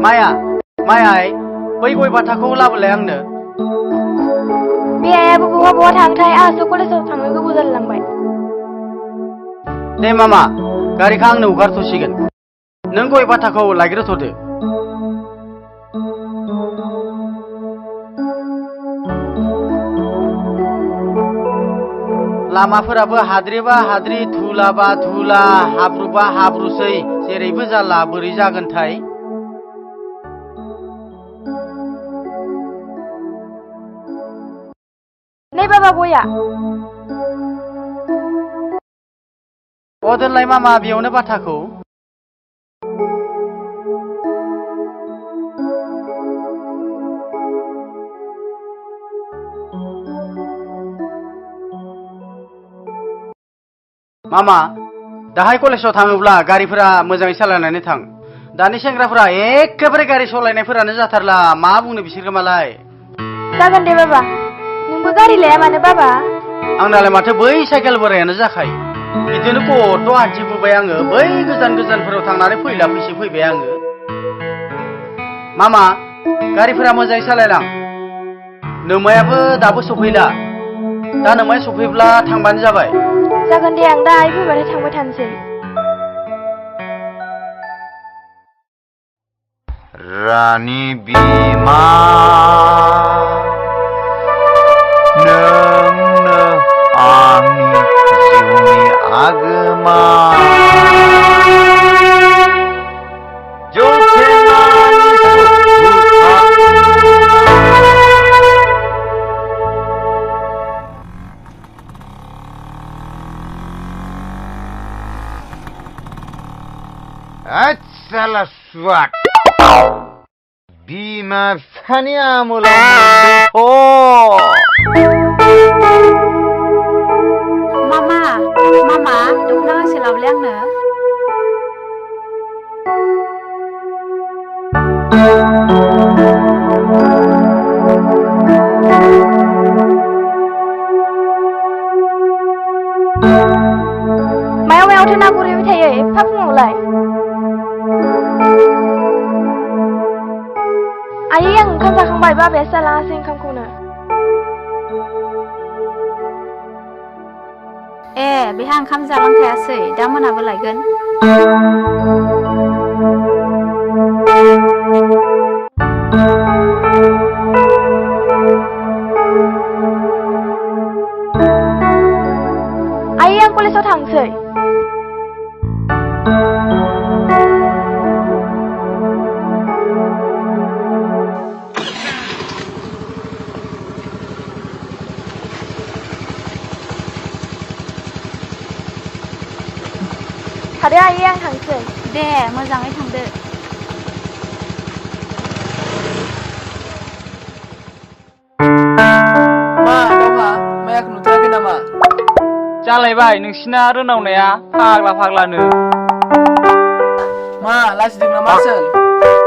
मायाय बै गय बाथाखौ लाबोलाय आंनो। बे आइयाबो बहा थांथाय आंहासो कलेजाव थांनो गोबाव जालांबाय। दे मामा गारिखौ आंनो हगारथ'सिगोन नों गय बाथाखौ लायग्रोथ'दो। लामाफोराबो हाद्रिबा हाद्रि धुलाबा धुला हाब्रुबा हाब्रुसै जेरैबो जाला बोरै जागोनथाय। नै बाबा गया। दोनलाय मामा बेयावनो बाथाखौ। मामा दाहाय कलेजाव थाङोब्ला गारिफोरा मोजाङै सालायनानै थां। दानि सेंग्राफोरा एखेबारे गारि सालायनायफोरानो जाथारला मा बुंनो बिसोरखौ मालाय। जागोन दे बाबा नोंबो गारि लाया मानो बाबा। आंनालाय माथो बै साइकेल बोरायानो जाखायो बिदिनो कत' हान्थिबोबाय आङो बै गोजानफोराव थांनानै फैला फैसे फैबाय आङो। मामा गारिफोरा मोजाङै सालायलां। नोमायाबो दाबो सफैला दा नोमाया सफैब्ला थांबानो जाबाय। जागोन दे आं दाहाय फैबाथाय थांबाय थानोसै। रानि बिमा नोंनो आंनि जिउनि आगोमा जौथेनानि सुखुखा आच्छाला सुवाट बिमा बिफानि आमोलाव मामा दख'ना गांसे लाबोलाय आंनो। मायावथो ना गुरहैबाय थायो एफा फुङावलाय। आयै आं ओंखाम जाखांबाय बाबायासो जालाङासै ओंखामखौनो। ए बेहा ओंखाम जालांखायासै दा मोनाबो लायगोन। आयै आं कलेजाव थांसै। थादो आयै आं थांसै। दे मोजाङै थांदो। मा दावहा मायाखौ नुथाराखै नामा? जालायबाय नोंसिना रोनावनाया फाग्लानो। मा लाजिदों नामा आसोल?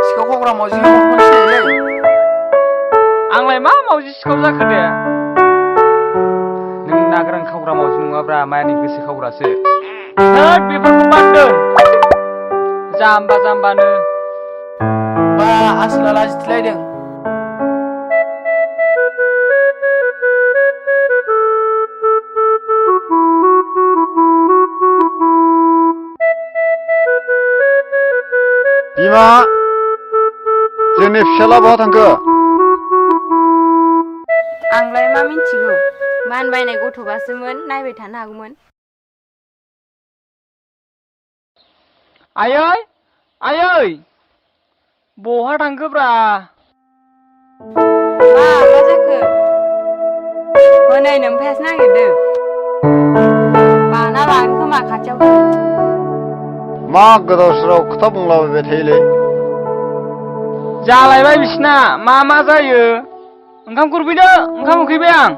सिखाव खावग्रा मावजि फन सिनायलै। आंलाय मा मावजि सिखाव जाखो दे? नों ना गोरान खावग्रा मावजि नङाब्रा मायानि गोसो खावग्रासो। होद बेफोरखौ बाद दोन जाम्बानो। बा आसोला लाजिथलायदों। बिमा जोंनि फिसाला बहा थांखो? आंलाय मा मिन्थिगौ मानबायनाय गथ'बासोमोन नायबाय थानो हागौमोन। आयै बहा थांखोब्रा? मा जाखो? हनै नोमफायासो नागिरदों। बाना लागोन खोमा खाथियाव फै। मा गोदाव सोराव खोथा बुंलाबायबाय थायोलै। जालायबाय बिसिना मा जायो? ओंखाम खुरफैदो ओंखाम उखैबाय आं।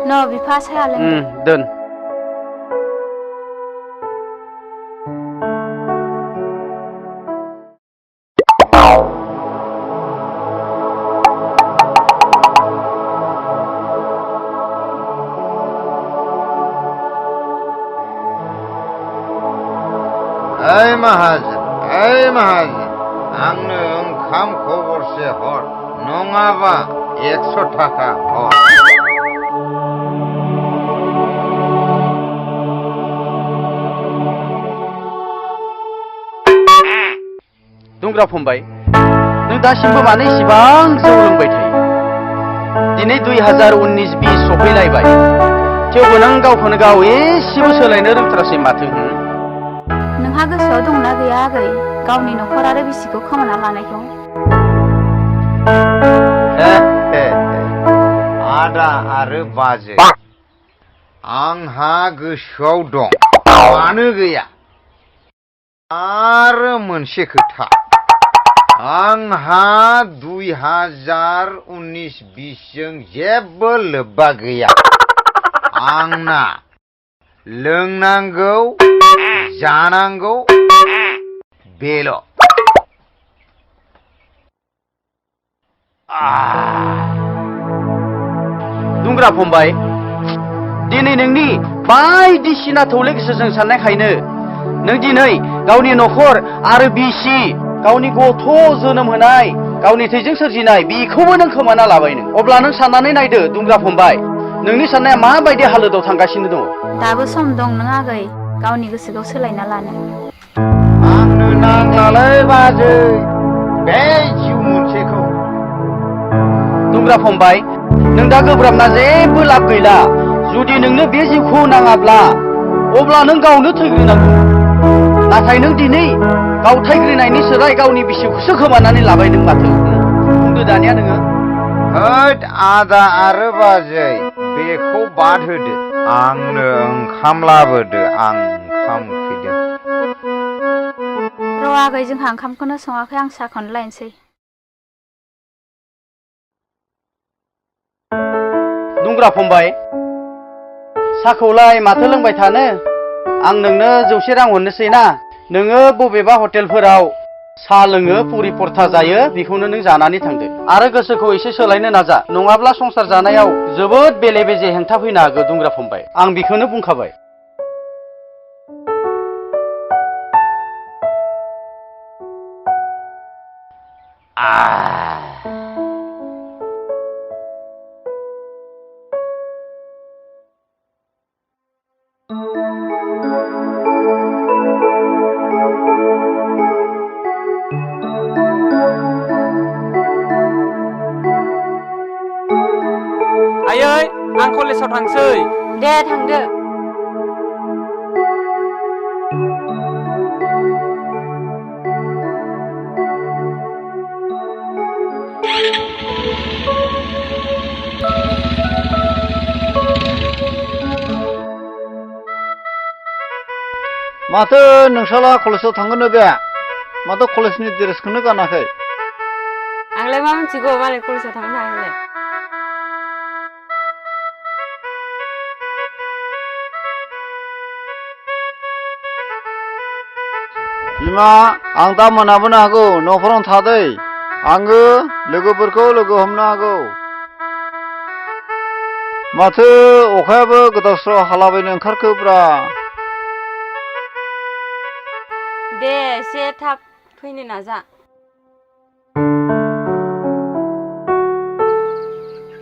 न' बिफा साहा लोंदो। दोन। ओइ माहाजोन आंनो ओंखाम खबरसे हर नङाबा 100 थाखा हर दुंग्रा फंबाय नों दासिमबो मानो इसिबां जौ लोंबाय थायो दिनै 2019-20 सफैलायबाय थेवबो नों गावखौनो गाव एसेबो सोलायनो रोंथारासै माथो नोंहा गोसोआव दंना गैया आगै गावनि न'खर आरो बिसिखौ खोमाना लानायखौ आदा आरो बाजै आंहा गोसोआव दं मानो गैया आरो मोनसे खोथा आंहा 2019-20 जों जेबो लोब्बा गैया आंना लोंनांगौ जानांगौ बेल' दुंग्रा फंबाय दिनै नोंनि बायदिसिना थौले गोसोजों साननायखायनो नों दिनै गावनि न'खर आरो बिसि गावनि गथ' जोनोम होनाय गावनि थैजों सोरजिनाय बेखौबो नों खोमाना लाबाय नों अब्ला नों साननानै नायदो दुंग्रा फंबाय नोंनि साननाया माबायदि हालोदाव थांगासिनो दङ दाबो सम दं नों आगै गावनि गोसोखौ सोलायना लानो आंनो नांलालै बाजै बे जिउ मोनसेखौ दुंग्रा फंबाय नों दा गोब्राबना जेबो लाब गैला जुदि नोंनो बे जिउखौ नाङाब्ला अब्ला नों गावनो थैग्रोनांगौ नाथाय नों दिनै गाव थैग्रोनायनि सोलाय गावनि बिसिखौसो खोमानानै लाबाय नों माथो बुंदो दानिया नोङो होद आदा आरो बाजै बेखौ बाद होदो आंनो ओंखाम लाबोदो आं ओंखाम उखैदों र' आगै जोंहा ओंखामखौनो सङाखै आं साहाखौनो लायनोसै दुंग्रा फंबाय साहाखौलाय माथो लोंबाय थानो आं नोंनो 100 रां हरनोसै ना नोङो बबेबा हटेलफोराव साहा लोङो पुरि परथा जायो बेखौनो नों जानानै थांदो आरो गोसोखौ एसे सोलायनो नाजा नङाब्ला संसार जानायाव जोबोद बेले बेजे हेंथा फैनो हागौ दुंग्रा फंबाय आं बेखौनो बुंखाबाय आयै आं कलेजाव थांसै दे थांदो माथो नोंसाला कलेजाव थांगोन बे माथो कलेजनि ड्रेसखौनो गानाखै आंलाय मा मिथिगौ मालाय कलेजाव थांनो थाङाखैलाय बिमा आं दा मोनाबोनो हागौ न'फोरावनो थादै आङो लोगोफोरखौ लोगो हमनो हागौ माथो अखायाबो गोदाव सोराव हालाबायनो ओंखारखोब्रा दे एसे थाब फैनो नाजा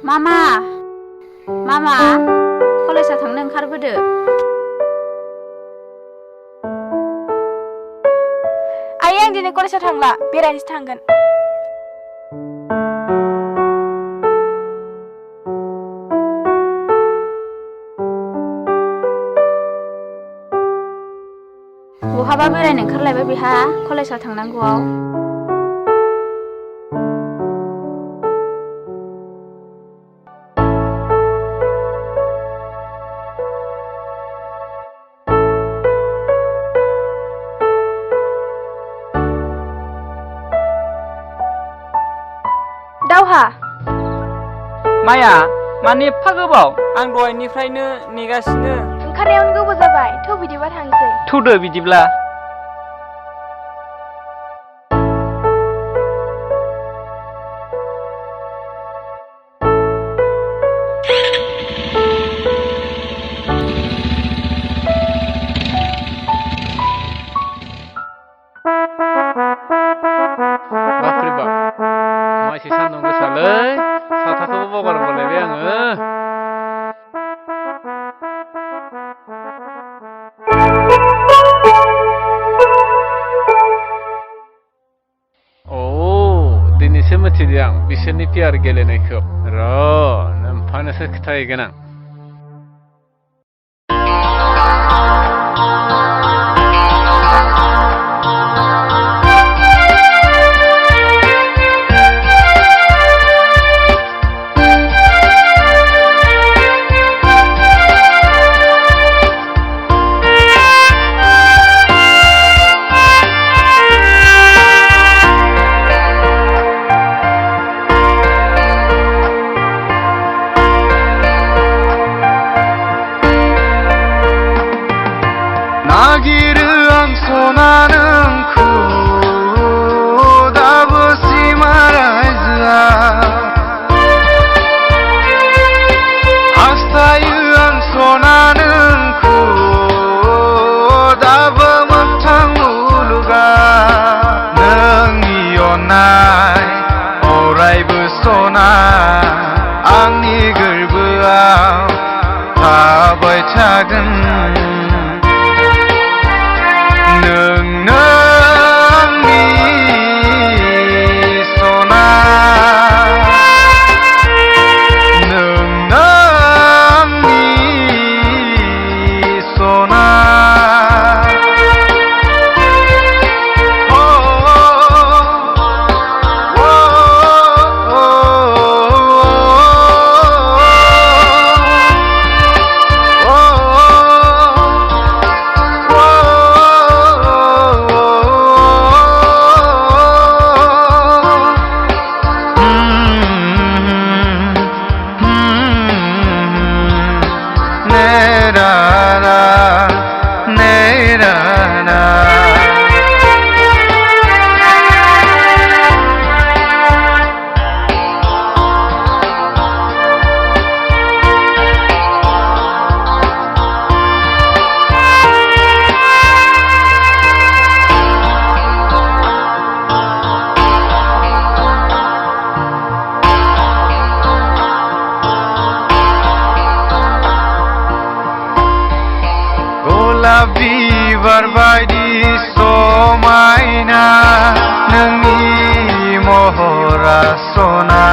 मामा कलेजाव थांनो ओंखारबोदो आयै आं दिनै कलेजाव थांला बेरायनोसो थांगोन बहाबा बेरायनो ओंखारलायबाय बेहा कलेजाव थांनांगौआव दावहा माया माने एफा गोबाव आं दहायनिफ्रायनो नेगासिनो ओंखारनायावनो गोबाव जाबाय थौ बिदिबा थांसै थौदो बिदिब्ला नायदो आं बिसोरनि पियार गेलेनायखौ र' नोम्फानोसो खिथाहैगोन आं 나기를 앙소나는 그다버시 말아이즈아 아스타유 앙소나는 그다버 먹탕 무르가 능이온나이 오라이브 소나 앙니 글브아 바보의 작은 능능미 소나 능능미 소나 बिबार बायदि समायना नोंनि महरा सना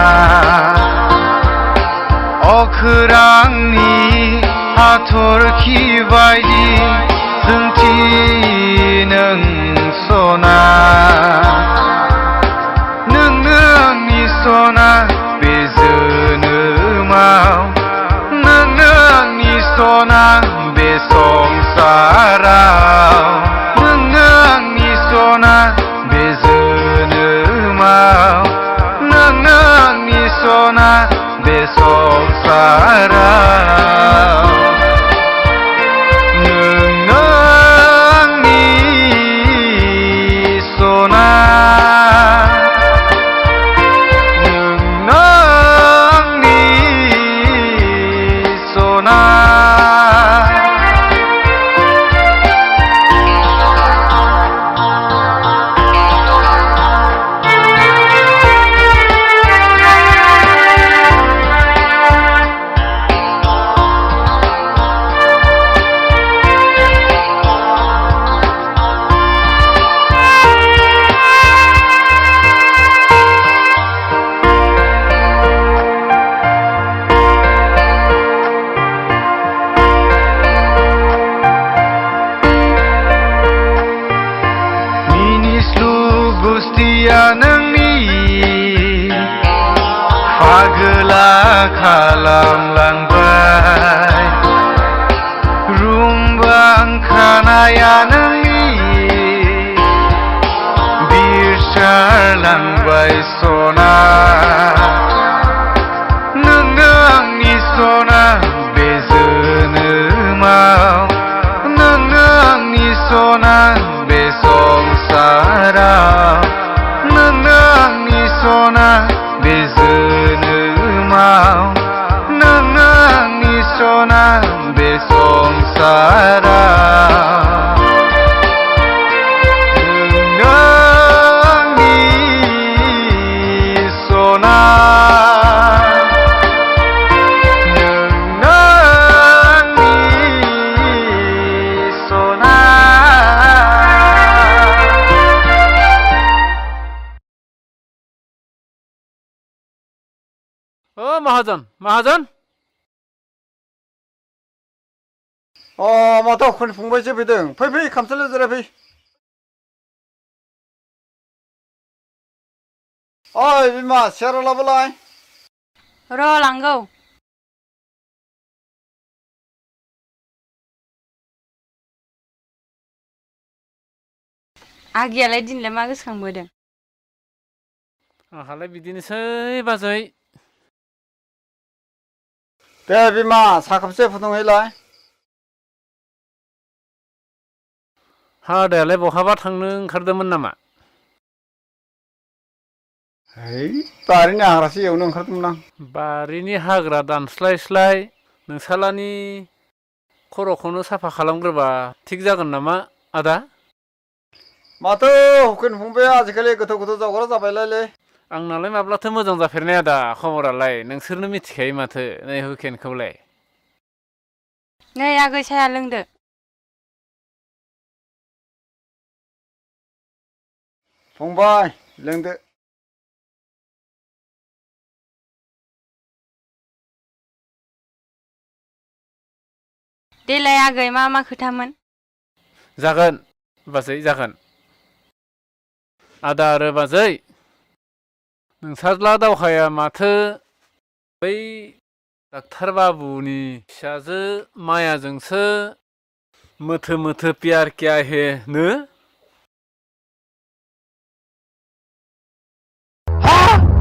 अखोरांनि हाथरखि बायदि जोंथि नों सना नोंनो आंनि सना बे जोनोमाव नोंनो आंनि सना बे संसाराव नोंनो आंनि सना बे जोनोमाव नोंनो आंनि सना बे संसाराव नोंनो आंनि सना नोंनो आंनि सना गुस्तिया नोंनि फागोला खालामलांबाय रुमबां खानाया नोंनि बिरसारलांबाय सना नोंनो आंनि सना बे जोनोमाव नोंनो आंनि सना बे संसाराव नोंनो आंनि सना बे जोनोमाव नोंनो आंनि सना बे संसाराव नोंनो आंनि सना नोंनो आंनि सना माहाजन माहाजन माथो खन फंबायसो फैदों फै फै खामसालियाव जिराय फै ओइ बिमा सियाराव लाबोलाय र' लांगौ आगियालाय दिनलाय मा गोसोखांबोदों आंहालाय बिदिनोसै बाजै दे बिमा साहा खापसे फुदुंहैलाय हादायालाय बहाबा थांनो ओंखारदोंमोन नामा है बारिनि हाग्रासो एवनो ओंखारदोंमोन आं बारिनि हाग्रा दानस्लायस्लाय नोंसालानि खर'खौनो साफा खालामग्रोबा थिग जागोन नामा आदा माथो हुकेन फंबाया आजिखालि गोथौ गोथौ जावग्रा जाबायलायलै आंनालाय माब्लाथो मोजां जाफेरनाय आदा खबरालाय नोंसोरनो मिथिखायो माथो नै हुकेनखौलाय नै आगै साया लोंदो फंबाय लोंदो देलाय आगै मा मा खोथामोन जागोन बाजै जागोन आदा आरो बाजै नोंसाज्ला दावहाया माथो बै डाक्टार बाबुनि फिसाजो मायाजोंसो मोथो मोथो प्यार किया हे नो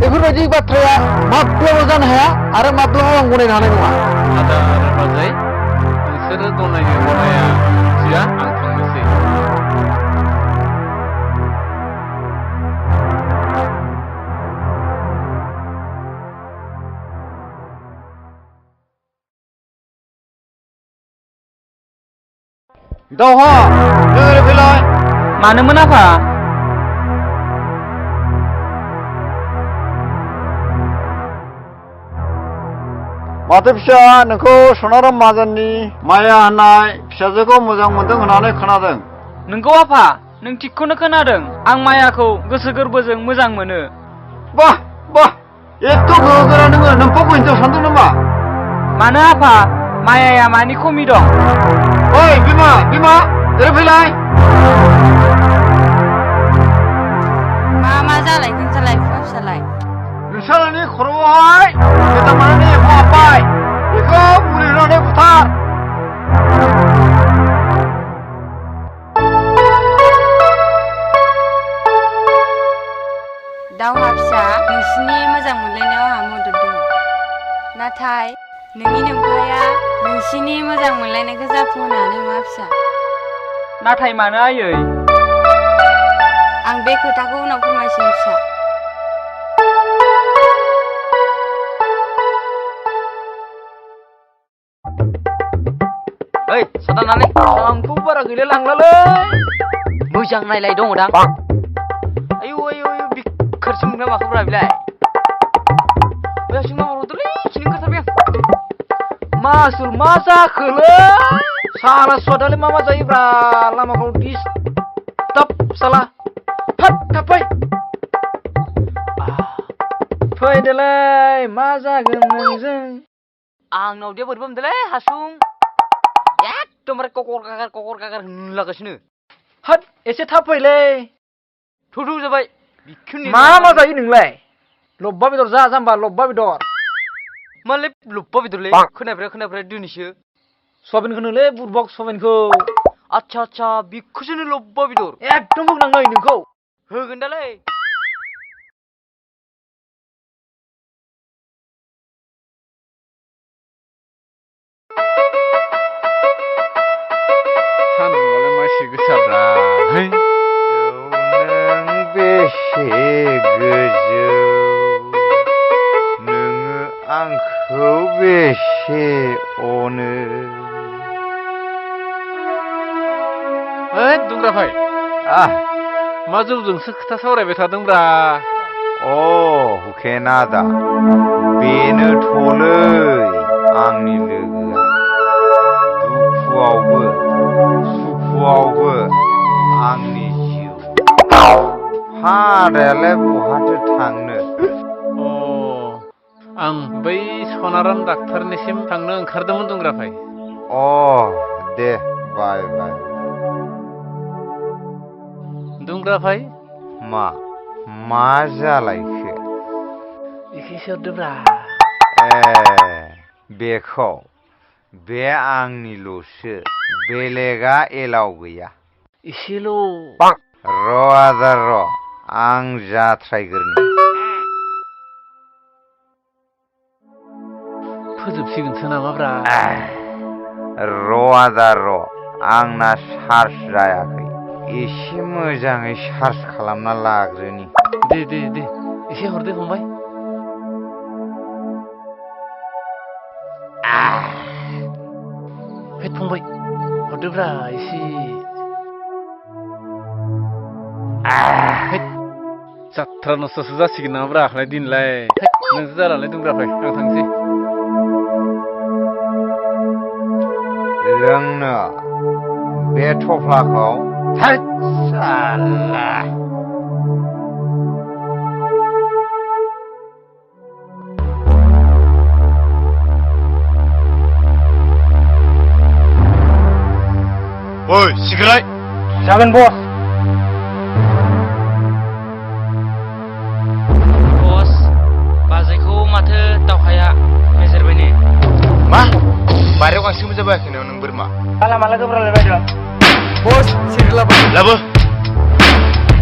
बेफोरबायदि बाथ्राया माब्लाबा जानो हाया आरो माब्लाबा आं गनायनो हानाय नङा आदा आरो बाजै नोंसोरो गनायो गनाया जिया आं थांनोसै दावहा नोरै फैलाय मानोमोन आफा माथो फिसा नोंखौ सनाराम माहाजोननि माया होननाय फिसाजोखौ मोजां मोनदों होननानै खोनादों नोंगौ आफा नों थिगखौनो खोनादों आं मायाखौ गोसो गोरबोजों मोजां मोनो बाह बाह एथ' गोहोगोरा नोङो नोम्फाखौ हिनजाव सानदों नामा मानो आफा मायाया मानि खमि दं ओइ बिमा बिमा ओरै फैलाय मा जालायखो जालाय बिफा फिसालाय नोंसालानि खर'आवहाय गोदामानानै एम्फौ हाबबाय बेखौ मुलि होनानै बुथार दावहा फिसा नोंसिनि मोजां मोनलायनायाव आंहा मदद दङ नाथाय नोंनि नोम्फाया नोंसिनि मोजां मोनलायनायखौ जाफुंहोनो हानाय नङा फिसा नाथाय मानो आयै आं बे खोथाखौ उनाव फोरमायसिगोन फिसा ओइ सादानानै आंखौ बारा गैलाय लांलालै मोजां नायलाय दङ दां आयौ आयौ आयौ बिखोरसो मोनग्रा माखोब्रा बिलाय बेयावसो मा हरदोलै खिनो ओंखारथारबाय आं मासुल मा जाखोलै साला सुवादालाय मा जायोब्रा लामाफ्राव दिसटार्ब साला हाट थाब फै फैदोलै मा जागोन नोंजों आंनाव दे बोरैबा मोनदोंलै हासुं एकदमबारे ककर काकार होनलागासिनो हाट एसे थाब फैलै थौ जाबाय मा जायो नोंलाय लब्बा बेदर जा जाम्बा लब्बा बेदर मालाय लब्बा बेदरलै खोनाफेरा दिनैसो सवाबिनखौनोलै बुरबक सवाबिनखौ आच्छा बेखौसो लब्बा बेदर एकदम होनांगौ नोंखौ होगोन दालै सान्दुंआलाय मासे गोसाब्रा है नों बेसे गोजौ नोङो आंखौ बेसे अनो ओइ दुंग्रा भाई मा जौजोंसो खोथा सावरायबाय थादोंब्रा हुकेन आदा बेनोथ'लै आंनि लोगोआ दुखुआवबो सुखुआवबो आंनि जिउ फादायालाय बहाथो थांनो आं बै सनाराम डाक्टारनिसिम थांनो ओंखारदोंमोन दुंग्राफाय। अ दे बाय बाय। दुंग्राफाय मा जालायखो? एखेसो हरदोब्रा। बेखौ बे आंनिल'सो, बेलेगा एलाव गैया। एसेल'। र' आदा र', आं जाथ्रायग्रोनि। फोजोबसिगोनसो नामाब्रा? र' आदा र', आंना चार्ज जायाखै। एसे मोजाङै चार्ज खालामना लाग्रोनि। दे एसे हरदो फंबाय। हैद फंबाय हरदोब्रा एसे। हैद जाथ्रा नस्थ'सो जासिगोन नामाब्रा आखलाय दिनलाय। हैद नोंसो जालालाय दुंग्राफाय, आं थांसै। लोंनो बे थफ्लाखौ। थोद साला। ओइ सिग्राय। जागोन बस। बस बाजैखौ माथो दावहाया मेजेरबाय ने? मा बारियाव गांसोबो जाबायाखै नों बोरमा? माला गोब्रालायबाय दं। बस सिग्रा लाबो।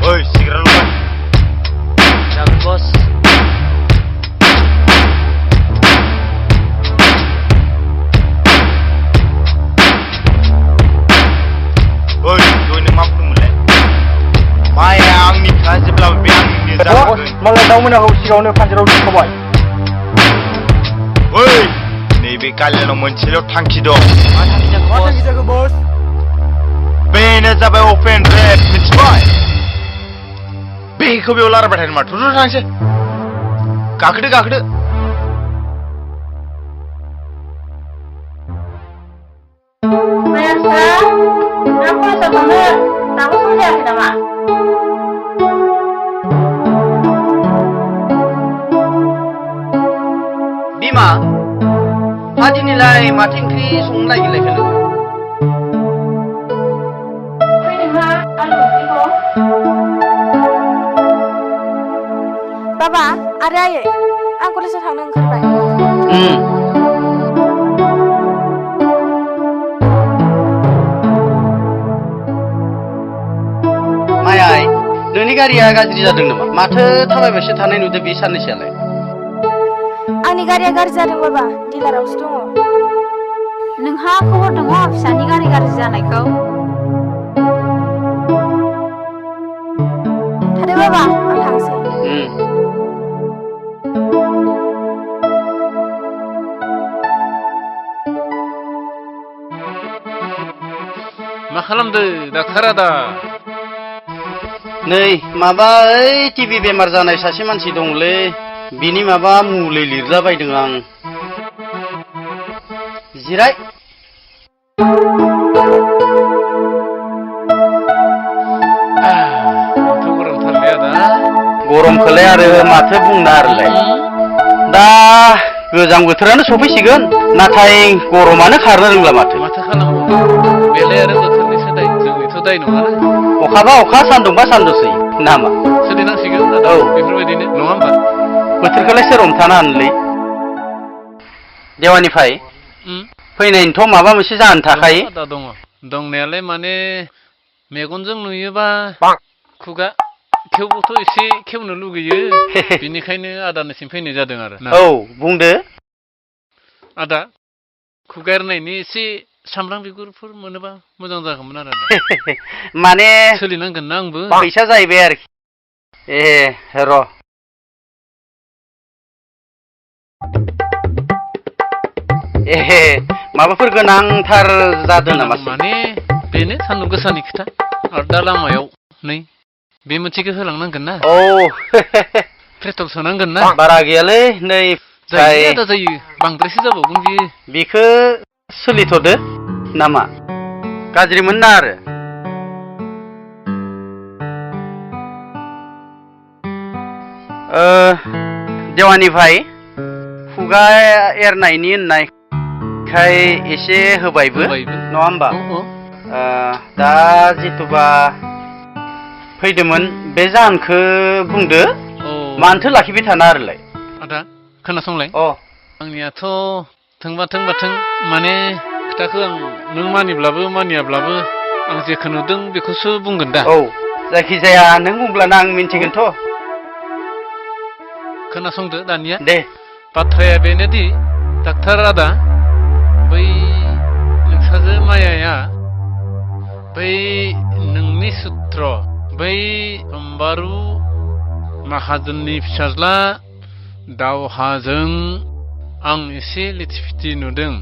ओइ सिग्रा लाबो। जागोन बस। ओइ दहायनो मा बुंदोंमोनलाय? माया आंनिखा, जेब्लाबो बे आंनिनो जागोन। मालाय दाउ मोनाखौ सिगाङावनो फानजाराव दोनखाबाय। ओइ नैबे कालियानाव मोनसेल' थांखि दं। मा थांखि जाखो बस? बेनो जाबाय अपेन रेड, मिथिबाय? बेखौ बेयाव लाराबाय थानो मा? थुथु थांसै। गाखोदो। मायासा नों कलेजाव थांनो दाबो सम जायाखै नामा? बिमा हा दिनैलाय माथो ओंख्रि संनो नागिरलायखो नोङो? फै नोंहा आलु ओंख्रिखौ। बाबा आरो आयै, आं कलेजाव थांनो ओंखारबाय। मायाय, नोंनि गारिया गाज्रि जादों नामा? माथो थाबायबायसो थानाय नुदों बे साननैसोआलाय। आंनि गारिया गाज्रि जादों बाबा, डिलारावसो दङ। नोंहा खबर दङ फिसानि गारि गाज्रि जानायखौ? थादो बाबा, आं थांसै। मा खालामदो डाक्टार आदा? नै माबा ओइ टिभि बेमार जानाय सासे मानसि दङलै, बिनि माबा मुलि लिरलाबायदों आं। जिराय। माथो गरमथारलै आदा। गरमखौलाय आरो माथो बुंनो आरोलाय। दा गोजां बोथोरानो सफैसिगोन, नाथाय गरमानो खारनो रोंला माथो। माथो खालामबावनो, बेलाय आरो बोथोरनिसो दाय, जोंनिथ' दाय नङाना। अखाबा अखा, सान्दुंबा सान्दुंसै नामा? सोलिनांसिगोन आदा, बेफोरबायदिनो नङा होमबा? बोथोरखौलाय सोर हमथानो हानोलै। देवानिफ्राय फैनायनिथ' माबा मोनसे जाहोन थाखायो। आदा दङ दंनायालाय, माने मेगनजों नुयोबा खुगा थेवबोथ' एसे खेवनो लुगैयो। बेनिखायनो आदानिसिम फैनाय जादों आरो ना। औ बुंदो। आदा खुगा एरनायनि एसे सामब्राम बिगुरफोर मोनोबा मोजां जागौमोन आरो। माने सोलिनांगोन ना आंबो। फैसा जाहैबाय आरोखि। र' माबाफोर गोनांथार जादों नामा? माने बेनो सान्दुं गोसानि खोथा, आरो दा लामायाव नै बे मोनसेखौ होलांनांगोन ना। औ पेट्रल सोनांगोन ना। बारा गैयालै, नै जायो आदा जायो, बांद्रायसो जाबावगोन बियो। बेखौ सोलिथ'दो नामा? गाज्रि मोनना आरो। देवानि भाई, खुगा एरनायनि होननायखाय एसे होबायबो नङा होमबा दा जिथुबा फैदोंमोन बे जाहोनखौ बुंदो मानोथो लाखिबाय थाना आरोलाय आदा खोनासंलाय अ आंनियाथ' थों माने खोथाखौ आं नों मानिब्लाबो मानियाब्लाबो आं जेखौ नुदों बेखौसो बुंगोन दा औ जायखिजाया नों बुंब्लानो आं मिन्थिगोनथ' खोनासंदो दानिया दे बाथ्राया बेनोदि डाक्टार आदा बै नोंसाजो मायाया बै नोंनि सुत्र बै सम्बारु माहाजोननि फिसाज्ला दावहाजों आं एसे लिथिफिथि नुदों।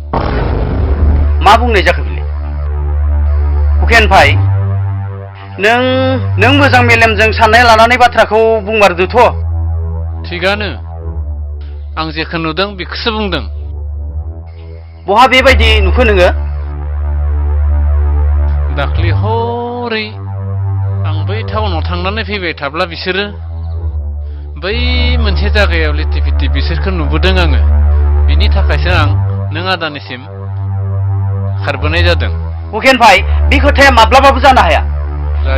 मा बुंनाय जाखो बिलाय हुकेन भाई नों मोजां मेलेमजों साननाय लानानै बाथ्राखौ बुंमारदोथ' थिगानो आं जेखौ नुदों बेखौसो बुंदों। बहा बेबायदि नुखो नोङो दाख्लि हरै आं बै टाउनाव थांनानै फैबाय थाब्ला बिसोरो बै मोनसे जायगायाव लिथिफिथि बिसोरखौ नुबोदों आङो बिनि थाखायसो आं नों आदानिसिम खारबोनाय जादों। हुकेन भाई बे खोथाया माब्लाबाबो जानो हाया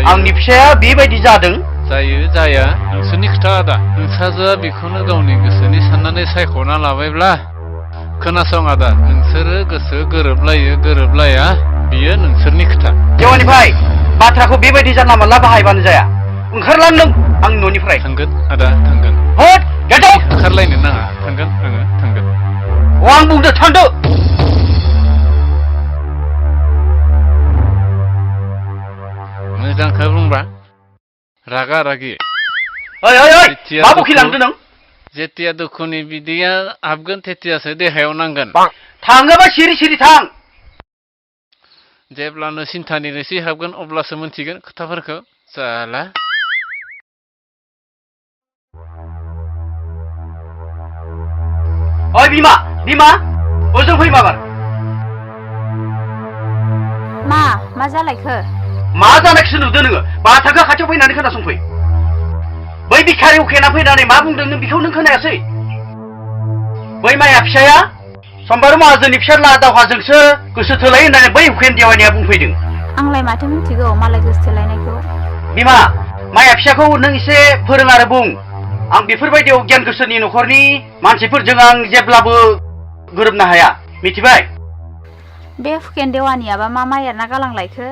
आंनि फिसाया बेबायदि जादों जायो जाया नोंसोरनि खोथा आदा नोंसाजोआ बेखौनो गावनि गोसोनि साननानै सायख'ना लाबायब्ला खोनासं आदा नोंसोरो गोसो गोरोबलाया बियो नोंसोरनि खोथा। देवानि भाई बाथ्राखौ बेबायदि जानला मोनला बाहायबानो जाया ओंखारलां नों आंनि न'निफ्राय थांगोन आदा थांगोन हट गेट आउट ओंखारलायनो नाङा थांगोन आङो थांगोन आं बुंदो थांदो मोजांखौ बुंबा रागा रागि ओइ ओइ ओइ मा बखिलांदो नों जेतिया दुखुनि बिदैया हाबगोन तेतियासो देहायाव नांगोन थाङोबा सिरि सिरि थां जेब्लानो सिन्थानि रोसि हाबगोन अब्लासो मोनथिगोन खोथाफोरखौ जाला ओइ बिमा ओजों फै माबार मा जालायखो मा जानायखौसो नुदों नोङो बाथाखौ खाथियाव फैनानै खोनासंफै बै भिखारि उखेना फैनानै मा बुंदों नों बेखौ नों खोनायासै बै माया फिसाया सम्बारु माहाजोननि फिसाज्ला दावहाजोंसो गोसो थोलाय होननानै बै हुकेन देवानिया बुंफैदों आंलाय माथो मिथिगौ मालाय गोसो थोलायनायखौ बिमा माया फिसाखौ नों एसे फोरों आरो बुं आं बेफोरबायदियाव गियान गोसोनि न'खरनि मानसिफोरजों आं जेब्लाबो गोरोबनो हाया मिथिबाय बे हुकेन देवानियाबा मा एरना गालांलायखो